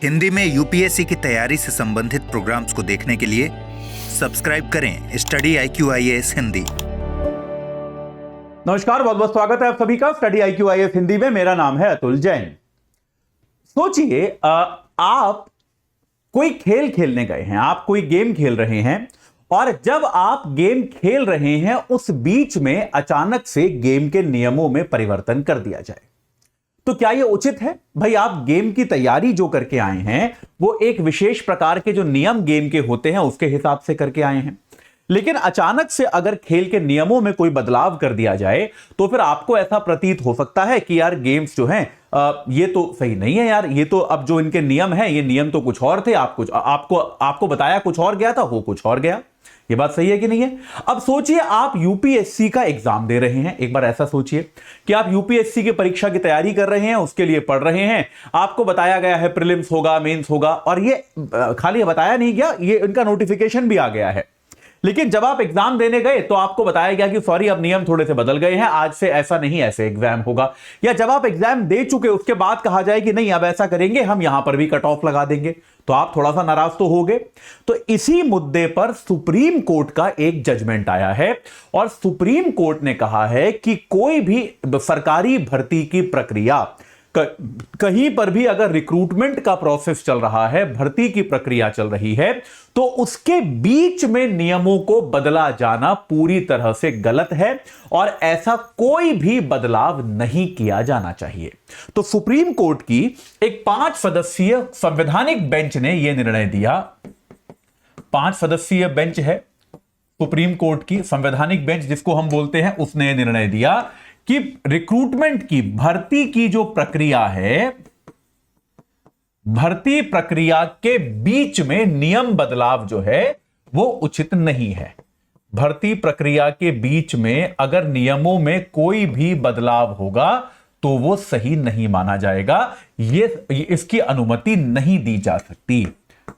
हिंदी में यूपीएससी की तैयारी से संबंधित प्रोग्राम्स को देखने के लिए सब्सक्राइब करें स्टडी IQ-IAS हिंदी। नमस्कार, बहुत बहुत स्वागत है आप सभी का स्टडी IQ-IAS हिंदी में। मेरा नाम है अतुल जैन। सोचिए, आप कोई खेल खेलने गए हैं, आप कोई गेम खेल रहे हैं और जब आप गेम खेल रहे हैं उस बीच में अचानक से गेम के नियमों में परिवर्तन कर दिया जाए, तो क्या यह उचित है? भाई, आप गेम की तैयारी जो करके आए हैं वो एक विशेष प्रकार के जो नियम गेम के होते हैं उसके हिसाब से करके आए हैं, लेकिन अचानक से अगर खेल के नियमों में कोई बदलाव कर दिया जाए तो फिर आपको ऐसा प्रतीत हो सकता है कि यार गेम्स जो हैं ये तो सही नहीं है यार, ये तो अब जो इनके नियम हैं ये नियम तो कुछ और थे, आपको बताया कुछ और गया था, हो कुछ और गया। ये बात सही है कि नहीं है? अब सोचिए, आप यूपीएससी का एग्जाम दे रहे हैं। एक बार ऐसा सोचिए कि आप यूपीएससी की परीक्षा की तैयारी कर रहे हैं, उसके लिए पढ़ रहे हैं। आपको बताया गया है प्रीलिम्स होगा, मेंस होगा, और ये खाली बताया नहीं गया, ये इनका नोटिफिकेशन भी आ गया है। लेकिन जब आप एग्जाम देने गए तो आपको बताया गया कि सॉरी, अब नियम थोड़े से बदल गए हैं, आज से ऐसा नहीं, ऐसे एग्जाम होगा। या जब आप एग्जाम दे चुके उसके बाद कहा जाए कि नहीं, अब ऐसा करेंगे, हम यहां पर भी कट ऑफ लगा देंगे, तो आप थोड़ा सा नाराज तो हो गए। तो इसी मुद्दे पर सुप्रीम कोर्ट का एक जजमेंट आया है और सुप्रीम कोर्ट ने कहा है कि कोई भी सरकारी भर्ती की प्रक्रिया, कहीं पर भी अगर रिक्रूटमेंट का प्रोसेस चल रहा है, भर्ती की प्रक्रिया चल रही है, तो उसके बीच में नियमों को बदला जाना पूरी तरह से गलत है और ऐसा कोई भी बदलाव नहीं किया जाना चाहिए। तो सुप्रीम कोर्ट की एक 5 सदस्यीय संवैधानिक बेंच ने यह निर्णय दिया। 5 सदस्यीय बेंच है सुप्रीम कोर्ट की, संवैधानिक बेंच जिसको हम बोलते हैं, उसने निर्णय दिया कि रिक्रूटमेंट की, भर्ती की जो प्रक्रिया है, भर्ती प्रक्रिया के बीच में नियम बदलाव जो है वो उचित नहीं है। भर्ती प्रक्रिया के बीच में अगर नियमों में कोई भी बदलाव होगा तो वो सही नहीं माना जाएगा, इसकी अनुमति नहीं दी जा सकती।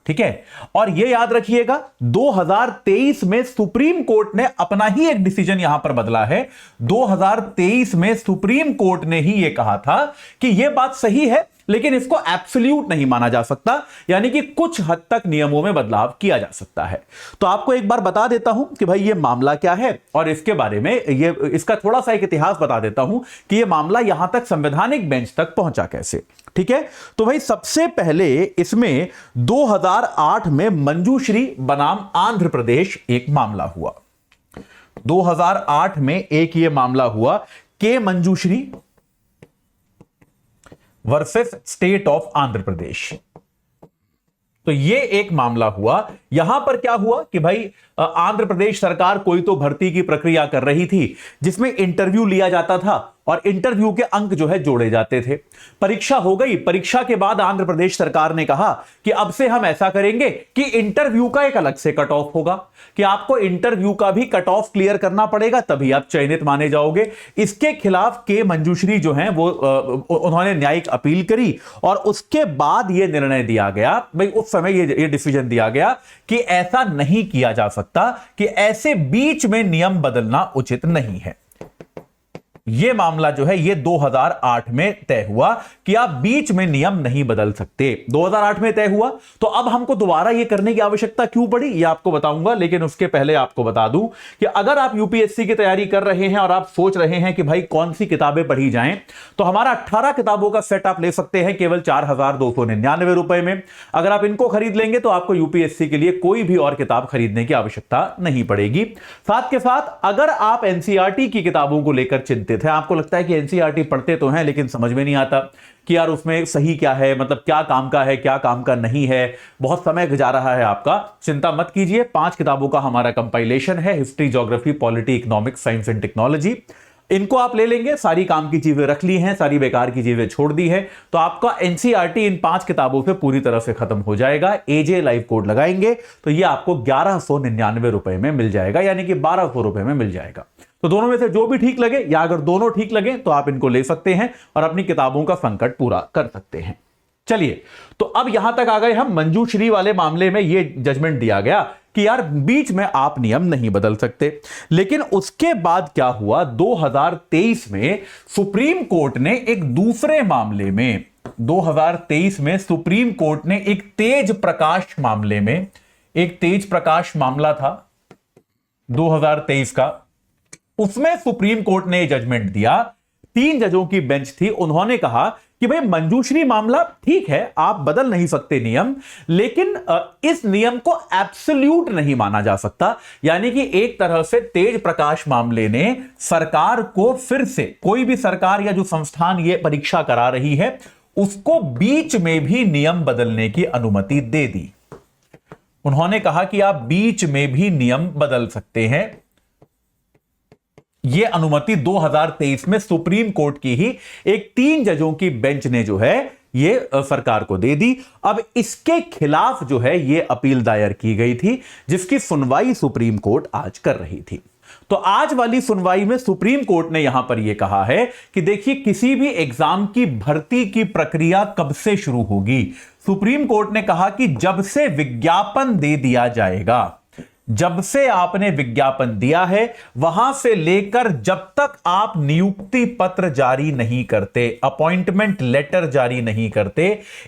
ठीक है, और यह याद रखिएगा 2023 में सुप्रीम कोर्ट ने अपना ही एक डिसीजन यहां पर बदला है। 2023 में सुप्रीम कोर्ट ने ही यह कहा था कि यह बात सही है, लेकिन इसको एब्सोल्यूट नहीं माना जा सकता, यानी कि कुछ हद तक नियमों में बदलाव किया जा सकता है। तो आपको एक बार बता देता हूं कि भाई ये मामला क्या है और इसके बारे में इसका थोड़ा सा एक इतिहास बता देता हूं कि यह मामला यहां तक संवैधानिक बेंच तक पहुंचा कैसे। ठीक है, तो भाई सबसे पहले इसमें 2008 में मंजूश्री बनाम आंध्र प्रदेश एक मामला हुआ। 2008 में एक यह मामला हुआ के Manjushree versus state of Andhra Pradesh. तो यह एक मामला हुआ। यहां पर क्या हुआ कि भाई आंध्र प्रदेश सरकार कोई तो भर्ती की प्रक्रिया कर रही थी जिसमें इंटरव्यू लिया जाता था और इंटरव्यू के अंक जो है जोड़े जाते थे। परीक्षा हो गई, परीक्षा के बाद आंध्र प्रदेश सरकार ने कहा कि अब से हम ऐसा करेंगे कि इंटरव्यू का एक अलग से कट ऑफ होगा, कि आपको इंटरव्यू का भी कट ऑफ क्लियर करना पड़ेगा तभी आप चयनित माने जाओगे। इसके खिलाफ के मंजूश्री जो है वो उन्होंने न्यायिक अपील करी और उसके बाद यह निर्णय दिया गया, भाई उस समय ये डिसीजन दिया गया कि ऐसा नहीं किया जा सकता, कि ऐसे बीच में नियम बदलना उचित नहीं है। यह मामला जो है ये 2008 में तय हुआ कि आप बीच में नियम नहीं बदल सकते। 2008 में तय हुआ, तो अब हमको दोबारा यह करने की आवश्यकता क्यों पड़ी ये आपको बताऊंगा, लेकिन उसके पहले आपको बता दूं कि अगर आप यूपीएससी की तैयारी कर रहे हैं और आप सोच रहे हैं कि भाई कौन सी किताबें पढ़ी जाएं, तो हमारा 18 किताबों का सेट आप ले सकते हैं केवल 4,299 रुपए में। अगर आप इनको खरीद लेंगे तो आपको यूपीएससी के लिए कोई भी और किताब खरीदने की आवश्यकता नहीं पड़ेगी। साथ के साथ अगर आप एनसीईआरटी की किताबों को लेकर चिंतित है, आपको लगता है कि एनसीईआरटी पढ़ते तो हैं लेकिन समझ में नहीं आता कि यार उसमें सही क्या है, मतलब क्या काम का है क्या काम का नहीं है, बहुत समय जा रहा है आपका, चिंता मत कीजिए। 5 किताबों का हमारा कंपाइलेशन है, history, geography, polity, economics, science and technology. इनको आप ले लेंगे, सारी काम की चीजें रख ली हैं, सारी बेकार की चीजें छोड़ दी है, तो आपका एनसीईआरटी इन 5 किताबों से पूरी तरह से खत्म हो जाएगा। एजे लाइव कोड लगाएंगे तो ये आपको 1199 रुपए में मिल जाएगा, यानी कि 1200 रुपए में मिल जाएगा। तो दोनों में से जो भी ठीक लगे, या अगर दोनों ठीक लगे तो आप इनको ले सकते हैं और अपनी किताबों का संकट पूरा कर सकते हैं। चलिए, तो अब यहां तक आ गए हम। मंजूश्री वाले मामले में यह जजमेंट दिया गया कि यार बीच में आप नियम नहीं बदल सकते। लेकिन उसके बाद क्या हुआ, 2023 में सुप्रीम कोर्ट ने एक दूसरे मामले में 2023 में सुप्रीम कोर्ट ने एक तेज प्रकाश मामले में, एक तेज प्रकाश मामला था 2023 का, उसमें सुप्रीम कोर्ट ने जजमेंट दिया। 3 जजों की बेंच थी। उन्होंने कहा कि भाई मंजूश्री मामला ठीक है, आप बदल नहीं सकते नियम, लेकिन इस नियम को एब्सोल्यूट नहीं माना जा सकता। यानी कि एक तरह से तेज प्रकाश मामले ने सरकार को फिर से, कोई भी सरकार या जो संस्थान ये परीक्षा करा रही है, उसको बीच में भी नियम बदलने की अनुमति दे दी। उन्होंने कहा कि आप बीच में भी नियम बदल सकते हैं। यह अनुमति 2023 में सुप्रीम कोर्ट की ही एक 3 जजों की बेंच ने जो है ये सरकार को दे दी। अब इसके खिलाफ जो है ये अपील दायर की गई थी, जिसकी सुनवाई सुप्रीम कोर्ट आज कर रही थी। तो आज वाली सुनवाई में सुप्रीम कोर्ट ने यहां पर यह कहा है कि देखिए, किसी भी एग्जाम की भर्ती की प्रक्रिया कब से शुरू होगी। सुप्रीम कोर्ट ने कहा कि जब से विज्ञापन दे दिया जाएगा, जब से आपने विज्ञापन दिया है, वहां से लेकर जब तक आप नियुक्ति पत्र जारी नहीं करते, अपॉइंटमेंट लेटर जारी नहीं करते,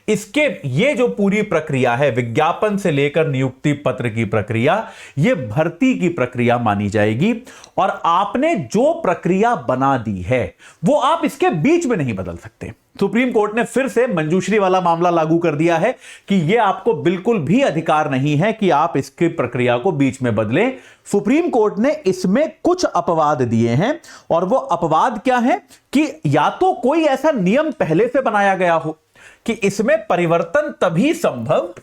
इसके ये जो पूरी प्रक्रिया है, विज्ञापन से लेकर नियुक्ति पत्र की प्रक्रिया, ये भर्ती की प्रक्रिया मानी जाएगी। और आपने जो प्रक्रिया बना दी है वो आप इसके बीच में नहीं बदल सकते। सुप्रीम कोर्ट ने फिर से मंजूश्री वाला मामला लागू कर दिया है कि यह आपको बिल्कुल भी अधिकार नहीं है कि आप इसकी प्रक्रिया को बीच में बदलें। सुप्रीम कोर्ट ने इसमें कुछ अपवाद दिए हैं, और वो अपवाद क्या है कि या तो कोई ऐसा नियम पहले से बनाया गया हो कि इसमें परिवर्तन तभी संभव,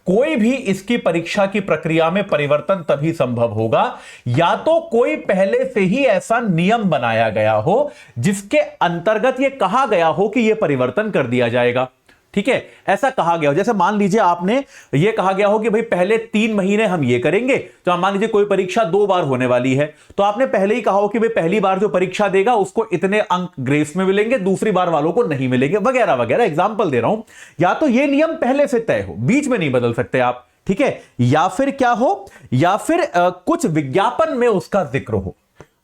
कोई भी इसकी परीक्षा की प्रक्रिया में परिवर्तन तभी संभव होगा, या तो कोई पहले से ही ऐसा नियम बनाया गया हो जिसके अंतर्गत यह कहा गया हो कि यह परिवर्तन कर दिया जाएगा। ठीक है, ऐसा कहा गया हो। जैसे मान लीजिए आपने यह कहा गया हो कि भाई पहले 3 महीने हम ये करेंगे, तो मान लीजिए कोई परीक्षा 2 बार होने वाली है, तो आपने पहले ही कहा हो कि भाई पहली बार जो परीक्षा देगा उसको इतने अंक ग्रेस में मिलेंगे, दूसरी बार वालों को नहीं मिलेंगे, वगैरह वगैरह। एग्जाम्पल दे रहा हूं। या तो यह नियम पहले से तय हो, बीच में नहीं बदल सकते आप। ठीक है, या फिर क्या हो, या फिर कुछ विज्ञापन में उसका जिक्र हो,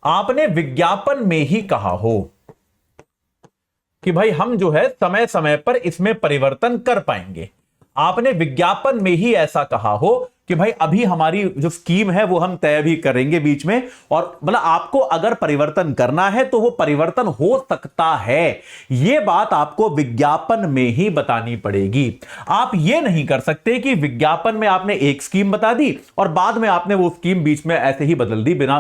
आपने विज्ञापन में ही कहा हो कि भाई हम जो है समय समय पर इसमें परिवर्तन कर पाएंगे। आपने विज्ञापन में ही ऐसा कहा हो कि भाई अभी हमारी जो स्कीम है वो हम तय भी करेंगे बीच में, और मतलब आपको अगर परिवर्तन करना है तो वो परिवर्तन हो सकता है। ये बात आपको विज्ञापन में ही बतानी पड़ेगी। आप ये नहीं कर सकते कि विज्ञापन में आपने एक स्कीम बता दी और बाद में आपने वो स्कीम बीच में ऐसे ही बदल दी बिना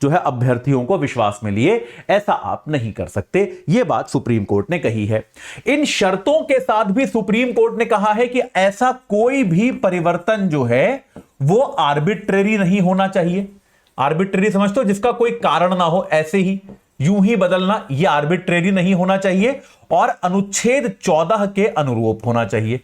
जो है अभ्यर्थियों को विश्वास में लिए। ऐसा आप नहीं कर सकते। ये बात सुप्रीम कोर्ट ने कही है। इन शर्तों के साथ भी सुप्रीम कोर्ट ने कहा है कि ऐसा कोई भी परिवर्तन जो है वो आर्बिट्रेरी नहीं होना चाहिए। आर्बिट्रेरी समझते हो, जिसका कोई कारण ना हो, ऐसे ही यूं ही बदलना, यह आर्बिट्रेरी नहीं होना चाहिए, और अनुच्छेद 14 के अनुरूप होना चाहिए।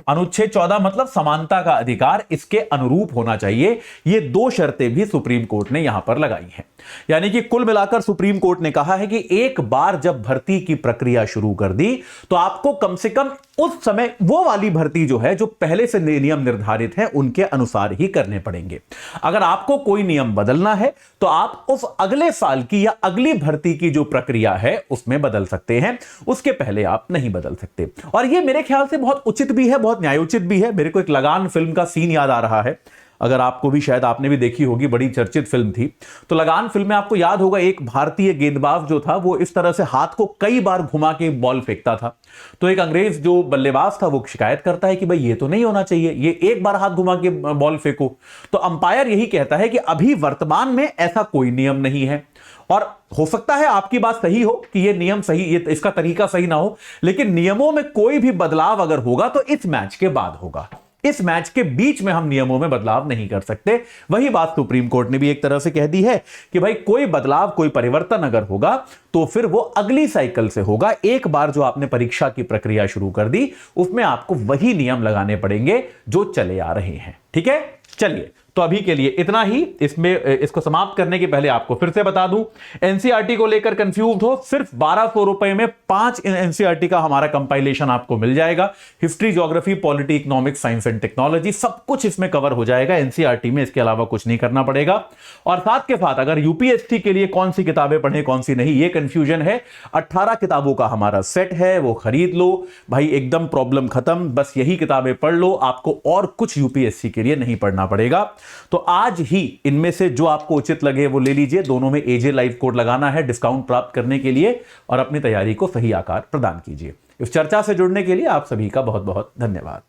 अनुच्छेद 14 मतलब समानता का अधिकार, इसके अनुरूप होना चाहिए। ये 2 शर्तें भी सुप्रीम कोर्ट ने यहां पर लगाई हैं। यानी कि कुल मिलाकर सुप्रीम कोर्ट ने कहा है कि एक बार जब भर्ती की प्रक्रिया शुरू कर दी तो आपको कम से कम उस समय वो वाली भर्ती जो है, जो पहले से नियम निर्धारित है, उनके अनुसार ही करने पड़ेंगे। अगर आपको कोई नियम बदलना है तो आप उस अगले साल की या अगली भर्ती की जो प्रक्रिया है उसमें बदल सकते हैं, उसके पहले आप नहीं बदल सकते। और यह मेरे ख्याल से बहुत उचित भी है, बहुत न्यायोचित भी है। मेरे को एक लगान फिल्म का सीन याद आ रहा है, अगर आपको भी, शायद आपने भी देखी होगी, बड़ी चर्चित फिल्म थी। तो लगान फिल्म में आपको याद होगा एक भारतीय गेंदबाज जो था वो इस तरह से हाथ को कई बार घुमा के बॉल फेंकता था। तो एक अंग्रेज जो बल्लेबाज था वो शिकायत करता है कि भाई ये तो नहीं होना चाहिए, ये एक बार हाथ घुमा के बॉल फेंको। तो अंपायर यही कहता है कि अभी वर्तमान में ऐसा कोई नियम नहीं है, और हो सकता है आपकी बात सही हो कि ये नियम सही, ये इसका तरीका सही ना हो, लेकिन नियमों में कोई भी बदलाव अगर होगा तो इस मैच के बाद होगा। इस मैच के बीच में हम नियमों में बदलाव नहीं कर सकते। वही बात सुप्रीम कोर्ट ने भी एक तरह से कह दी है कि भाई कोई बदलाव, कोई परिवर्तन अगर होगा तो फिर वो अगली साइकिल से होगा। एक बार जो आपने परीक्षा की प्रक्रिया शुरू कर दी उसमें आपको वही नियम लगाने पड़ेंगे जो चले आ रहे हैं। ठीक है, चलिए, तो अभी के लिए इतना ही। इसको समाप्त करने के पहले आपको फिर से बता दूं, एनसीईआरटी को लेकर कंफ्यूज हो, सिर्फ 1200 रुपए में 5 एनसीईआरटी का हमारा कंपाइलेशन आपको मिल जाएगा। History, geography, polity, economics, science and technology, सब कुछ इसमें कवर हो जाएगा एनसीईआरटी में। इसके अलावा कुछ नहीं करना पड़ेगा। और साथ के साथ अगर यूपीएससी के लिए कौन सी किताबें पढ़ें कौन सी नहीं, ये कंफ्यूजन है, 18 किताबों का हमारा सेट है, वो खरीद लो भाई, एकदम प्रॉब्लम खत्म। बस यही किताबें पढ़ लो, आपको और कुछ यूपीएससी के लिए नहीं पढ़ना पड़ेगा। तो आज ही इनमें से जो आपको उचित लगे वो ले लीजिए। दोनों में एजे लाइव कोड लगाना है डिस्काउंट प्राप्त करने के लिए, और अपनी तैयारी को सही आकार प्रदान कीजिए। इस चर्चा से जुड़ने के लिए आप सभी का बहुत बहुत धन्यवाद।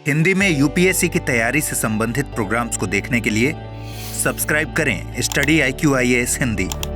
हिंदी में यूपीएससी की तैयारी से संबंधित प्रोग्राम्स को देखने के लिए सब्सक्राइब करें स्टडी IQ IAS हिंदी।